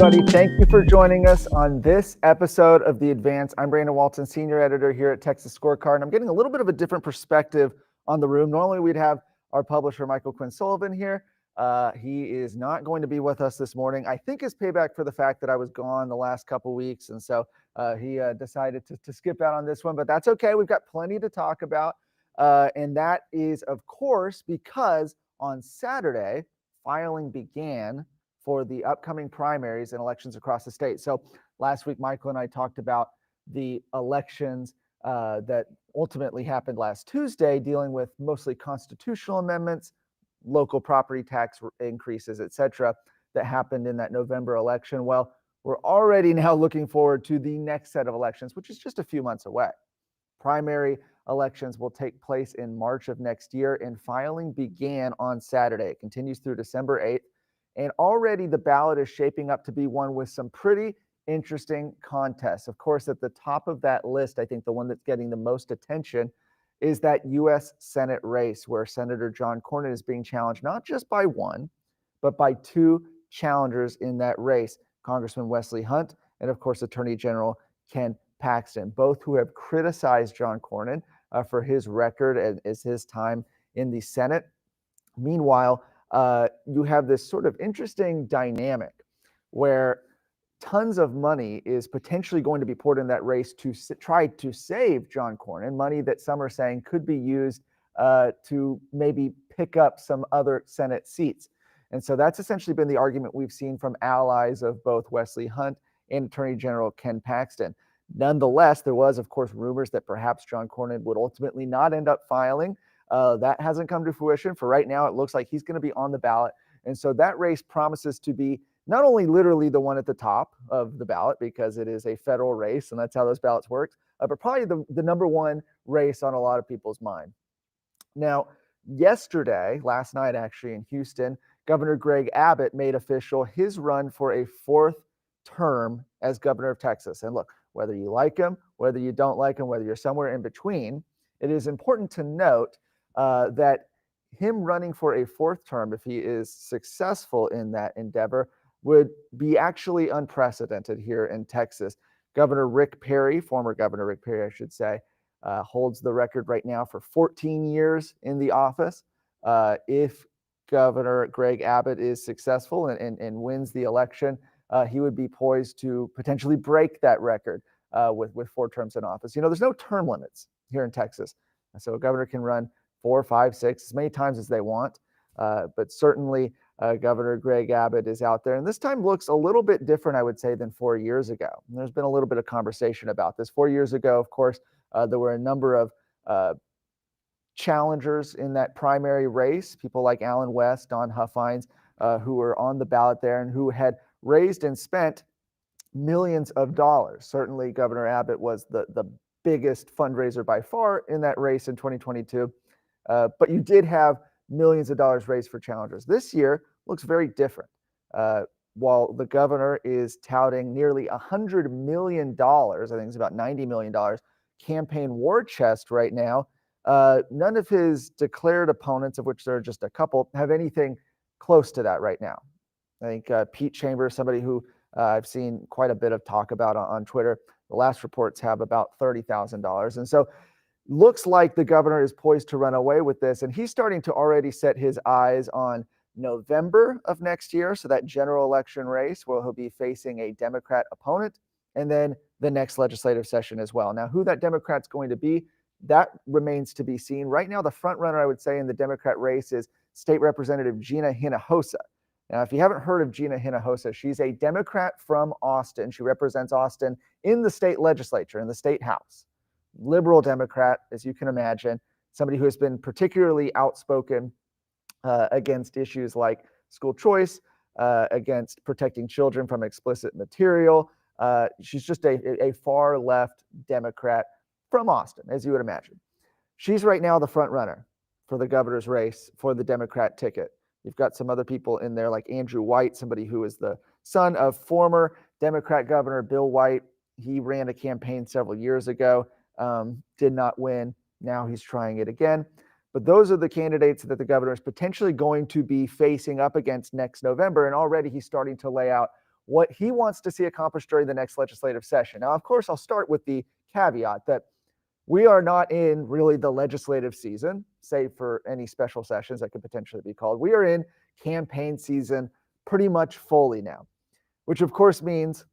everybody. Thank you for joining us on this episode of The Advance. I'm Brandon Walton, senior editor here at Texas Scorecard, and I'm getting a little bit of a different perspective on the room. Normally, we'd have our publisher, Michael Quinn Sullivan, here. He is not going to be with us this morning. I think it's payback for the fact that I was gone the last couple weeks, and so he decided to skip out on this one, but that's okay. We've got plenty to talk about, and that is, of course, because on Saturday, filing began for the upcoming primaries and elections across the state. So last week, Michael and I talked about the elections that ultimately happened last Tuesday, dealing with mostly constitutional amendments, local property tax increases, et cetera, that happened in that November election. Well, we're already now looking forward to the next set of elections, which is just a few months away. Primary elections will take place in March of next year, and filing began on Saturday. It continues through December 8th. And already the ballot is shaping up to be one with some pretty interesting contests. Of course, at the top of that list, I think the one that's getting the most attention is that U.S. Senate race, where Senator John Cornyn is being challenged not just by one, but by two challengers in that race, Congressman Wesley Hunt and, of course, Attorney General Ken Paxton, both who have criticized John Cornyn for his record as his time in the Senate. Meanwhile, you have this sort of interesting dynamic where tons of money is potentially going to be poured in that race to try to save John Cornyn, money that some are saying could be used to maybe pick up some other Senate seats. And so that's essentially been the argument we've seen from allies of both Wesley Hunt and Attorney General Ken Paxton. Nonetheless, there was, of course, rumors that perhaps John Cornyn would ultimately not end up filing. That hasn't come to fruition. For right now, it looks like he's going to be on the ballot. And so that race promises to be not only literally the one at the top of the ballot, because it is a federal race, and that's how those ballots work, but probably the number one race on a lot of people's mind. Now, last night actually in Houston, Governor Greg Abbott made official his run for a fourth term as governor of Texas. And look, whether you like him, whether you don't like him, whether you're somewhere in between, it is important to note that him running for a fourth term, if he is successful in that endeavor, would be actually unprecedented here in Texas. Governor Rick Perry, former Governor Rick Perry, I should say, holds the record right now for 14 years in the office. If Governor Greg Abbott is successful and wins the election, he would be poised to potentially break that record with 4 terms in office. You know, there's no term limits here in Texas. So a governor can run 4, 5, 6, as many times as they want. But certainly Governor Greg Abbott is out there. And this time looks a little bit different, I would say, than 4 years ago. And there's been a little bit of conversation about this. 4 years ago, of course, there were a number of challengers in that primary race, people like Alan West, Don Huffines, who were on the ballot there and who had raised and spent millions of dollars. Certainly, Governor Abbott was the biggest fundraiser by far in that race in 2022. But you did have millions of dollars raised for challengers. This year looks very different. While the governor is touting nearly $100 million, I think it's about $90 million, campaign war chest right now, none of his declared opponents, of which there are just a couple, have anything close to that right now. I think Pete Chambers, somebody who I've seen quite a bit of talk about on Twitter, the last reports have about $30,000. And so looks like the governor is poised to run away with this. And he's starting to already set his eyes on November of next year. So that general election race where he'll be facing a Democrat opponent, and then the next legislative session as well. Now, who that Democrat's going to be, that remains to be seen. Right now, the front runner, I would say, in the Democrat race is State Representative Gina Hinojosa. Now, if you haven't heard of Gina Hinojosa, she's a Democrat from Austin. She represents Austin in the state legislature, in the state house. Liberal Democrat, as you can imagine, somebody who has been particularly outspoken against issues like school choice, against protecting children from explicit material. She's just a far left Democrat from Austin, as you would imagine. She's right now the front runner for the governor's race for the Democrat ticket. You've got some other people in there like Andrew White, somebody who is the son of former Democrat Governor Bill White. He ran a campaign several years ago, did not win. Now he's trying it again. But those are the candidates that the governor is potentially going to be facing up against next November. And already he's starting to lay out what he wants to see accomplished during the next legislative session. Now, of course, I'll start with the caveat that we are not in really the legislative season, save for any special sessions that could potentially be called. We are in campaign season pretty much fully now, which of course means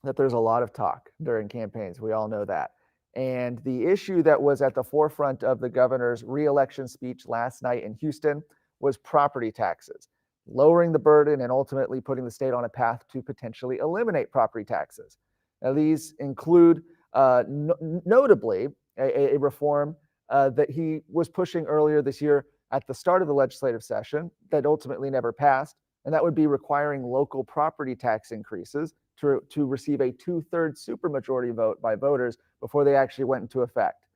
that there's a lot of talk during campaigns. We all know that. And the issue that was at the forefront of the governor's re-election speech last night in Houston was property taxes, lowering the burden and ultimately putting the state on a path to potentially eliminate property taxes. Now, these include notably a reform that he was pushing earlier this year at the start of the legislative session that ultimately never passed, and that would be requiring local property tax increases to receive a 2/3 supermajority vote by voters before they actually went into effect.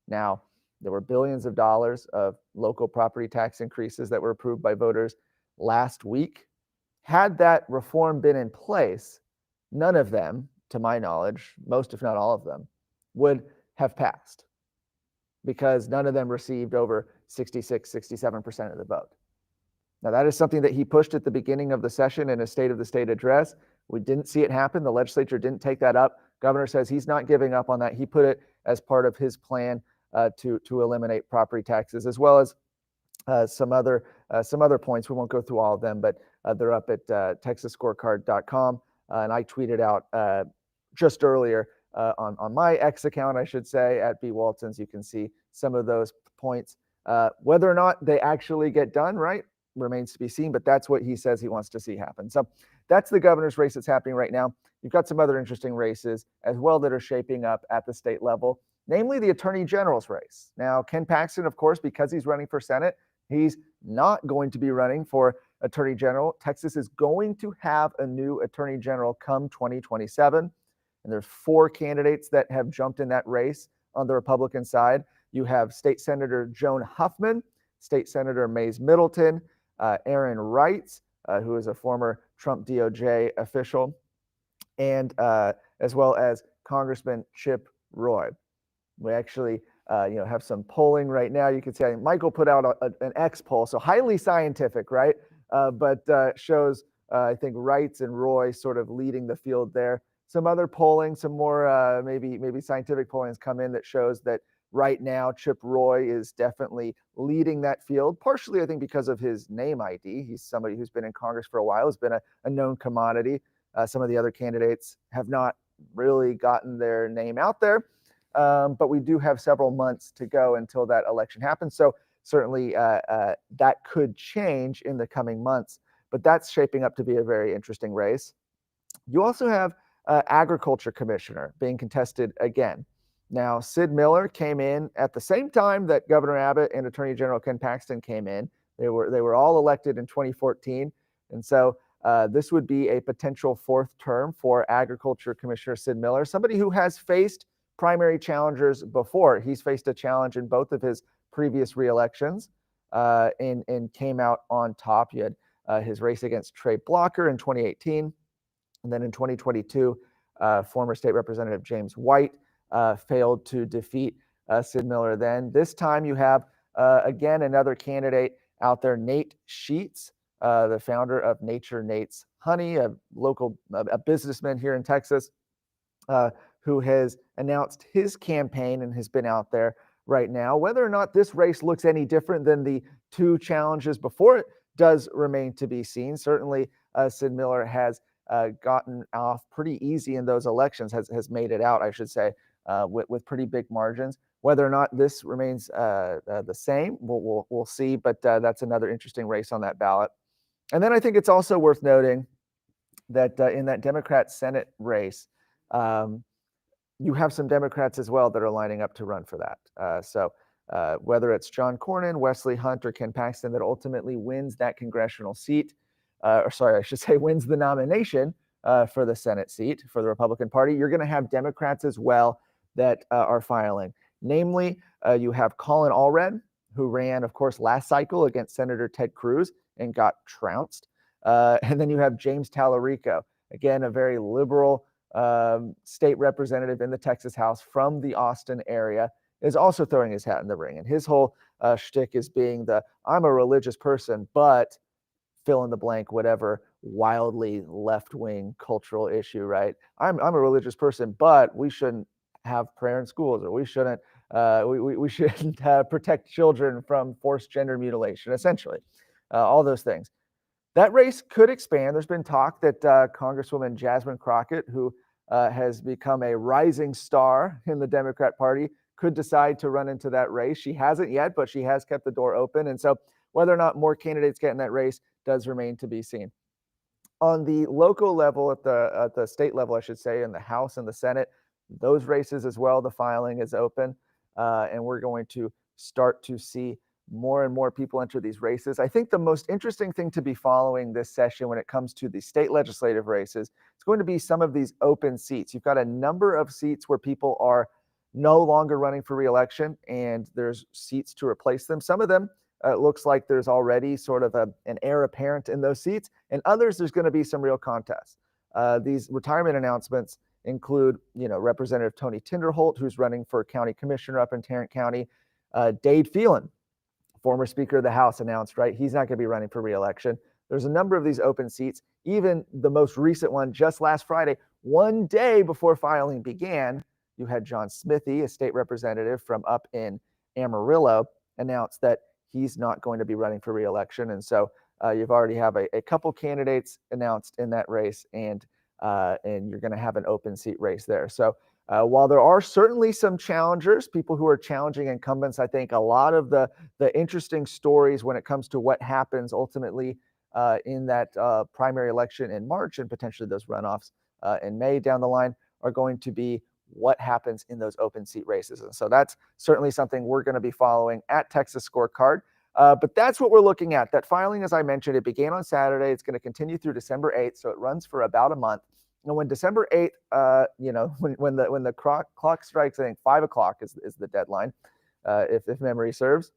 Now, there were billions of dollars of local property tax increases that were approved by voters last week. Had that reform been in place, none of them, to my knowledge, most if not all of them, would have passed because none of them received over 66, 67% of the vote. Now, that is something that he pushed at the beginning of the session in a State of the State address. We didn't see it happen. The legislature didn't take that up. Governor says he's not giving up on that. He put it as part of his plan to eliminate property taxes, as well as some other points. We won't go through all of them, but they're up at texasscorecard.com. And I tweeted out just earlier on my X account, I should say, at B Waltons. You can see some of those points. Whether or not they actually get done, right, remains to be seen, but that's what he says he wants to see happen. So that's the governor's race that's happening right now. You've got some other interesting races as well that are shaping up at the state level, namely the attorney general's race. Now, Ken Paxton, of course, because he's running for Senate, he's not going to be running for attorney general. Texas is going to have a new attorney general come 2027. And there's 4 candidates that have jumped in that race on the Republican side. You have State Senator Joan Huffman, State Senator Mays Middleton, Aaron Wrights, who is a former Trump DOJ official, and as well as Congressman Chip Roy. We actually have some polling right now. You can see Michael put out an X poll, so highly scientific, right? But shows, I think, Wrights and Roy sort of leading the field there. Some other polling, some more maybe scientific polling has come in that shows that right now Chip Roy is definitely leading that field, partially I think because of his name ID. He's somebody who's been in Congress for a while, has been a known commodity. Some of the other candidates have not really gotten their name out there, but we do have several months to go until that election happens. So certainly that could change in the coming months, but that's shaping up to be a very interesting race. You also have agriculture commissioner being contested again. Now, Sid Miller came in at the same time that Governor Abbott and Attorney General Ken Paxton came in. They were all elected in 2014, and so this would be a potential 4th term for agriculture commissioner Sid Miller, somebody who has faced primary challengers before. He's faced a challenge in both of his previous re-elections and came out on top. You had his race against Trey Blocker in 2018. And then in 2022, former state representative James White failed to defeat Sid Miller then. This time you have, again, another candidate out there, Nate Sheets, the founder of Nature Nate's Honey, a businessman here in Texas, who has announced his campaign and has been out there right now. Whether or not this race looks any different than the 2 challenges before it does remain to be seen. Certainly, Sid Miller has gotten off pretty easy in those elections, has made it out, I should say, with pretty big margins. Whether or not this remains the same, we'll see, but that's another interesting race on that ballot. And then I think it's also worth noting that in that Democrat Senate race, you have some Democrats as well that are lining up to run for that. So whether it's John Cornyn, Wesley Hunt, or Ken Paxton that ultimately wins that congressional seat, wins the nomination for the Senate seat for the Republican Party, you're going to have Democrats as well that are filing. Namely, you have Colin Allred, who ran, of course, last cycle against Senator Ted Cruz and got trounced. And then you have James Tallarico, again, a very liberal state representative in the Texas House from the Austin area, is also throwing his hat in the ring. And his whole shtick is being I'm a religious person, but fill in the blank, whatever wildly left-wing cultural issue, right? I'm a religious person, but we shouldn't have prayer in schools, or we shouldn't we shouldn't protect children from forced gender mutilation, essentially, all those things. That race could expand. There's been talk that Congresswoman Jasmine Crockett, who has become a rising star in the Democrat Party, could decide to run into that race. She hasn't yet, but she has kept the door open. And so whether or not more candidates get in that race does remain to be seen. On the local level, at the state level, I should say, in the House and the Senate, those races as well, the filing is open, and we're going to start to see more and more people enter these races. I think the most interesting thing to be following this session when it comes to the state legislative races is going to be some of these open seats. You've got a number of seats where people are no longer running for reelection, and there's seats to replace them. Some of them it looks like there's already sort of an heir apparent in those seats, and others there's going to be some real contests. These retirement announcements include, Representative Tony Tinderholt, who's running for county commissioner up in Tarrant County. Dade Phelan, former Speaker of the House, announced, right, he's not going to be running for reelection. There's a number of these open seats. Even the most recent one, just last Friday, one day before filing began, you had John Smithy, a state representative from up in Amarillo, announce that he's not going to be running for reelection. And so you've already have a couple candidates announced in that race, and you're going to have an open seat race there. So while there are certainly some challengers, people who are challenging incumbents, I think a lot of the interesting stories when it comes to what happens ultimately in that primary election in March, and potentially those runoffs in May down the line, are going to be what happens in those open seat races. And so that's certainly something we're going to be following at Texas Scorecard. But that's what we're looking at. That filing, as I mentioned, it began on Saturday. It's going to continue through December 8th. So it runs for about a month. And when December 8th, when the clock strikes, I think 5 o'clock is the deadline, if memory serves.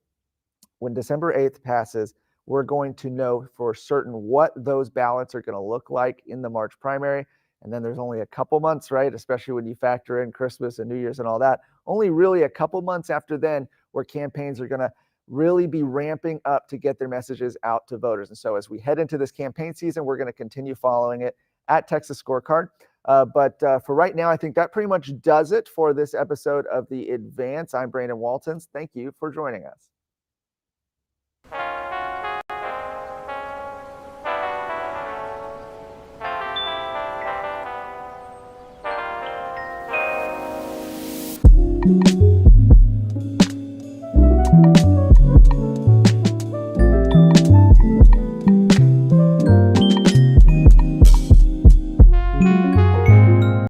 When December 8th passes, we're going to know for certain what those ballots are going to look like in the March primary. And then there's only a couple months, right? Especially when you factor in Christmas and New Year's and all that. Only really a couple months after then where campaigns are going to really be ramping up to get their messages out to voters. And so as we head into this campaign season, we're going to continue following it at Texas Scorecard. But for right now, I think that pretty much does it for this episode of The Advance. I'm Brandon Waltons. Thank you for joining us.